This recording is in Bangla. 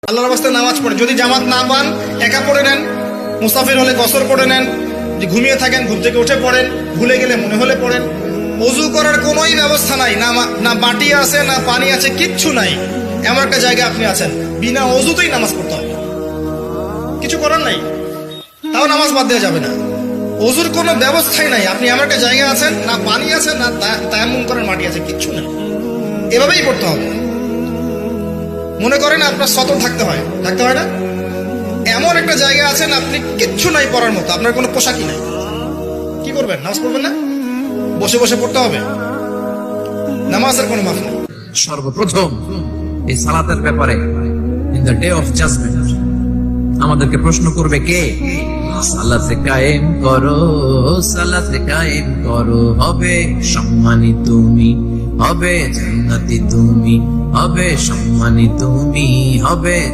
আল্লাহর রাস্তায় নামাজ পড়ে, যদি জামাত না পান একা পড়ে নেন, মুসাফির হলে কসর পড়ে নেন, যে ঘুমিয়ে থাকেন ঘুম থেকে উঠে পড়েন, ভুলে গেলে মনে হলে পড়েন। অজু করার কোনোই ব্যবস্থা নাই, না বাটি আছে না পানি আছে, কিচ্ছু নাই, এমন একটা জায়গায় আপনি আছেন, বিনা অজুতেই নামাজ পড়তে হবে, কিছু করার নাই, তাও নামাজ বাদ দেওয়া যাবে না। অজুর কোনো ব্যবস্থাই নাই, আপনি এমন একটা জায়গায় আছেন, না পানি আছে না তায়াম্মুম করার মাটি আছে, কিচ্ছু নেই, এভাবেই পড়তে হবে। মনে করেন আপনার সতর থাকতে হয় না, এমন একটা জায়গা আছেন আপনি কিচ্ছু নাই পড়ার মতো, আপনার কোনো পোশাকই নাই, কি করবেন? নামাজ পড়বেন না? বসে বসে পড়তে হবে, নামাজের কোনো মাফ নেই। সর্বপ্রথম এই সালাতের ব্যাপারে in the day of judgement আমাদেরকে প্রশ্ন করবে কে? সালাতে কায়েম করো, সালাতে কায়েম করো, হবে সম্মানী তুমি, হবে জান্নাতি তুমি, হবে সম্মানী তুমি, হবে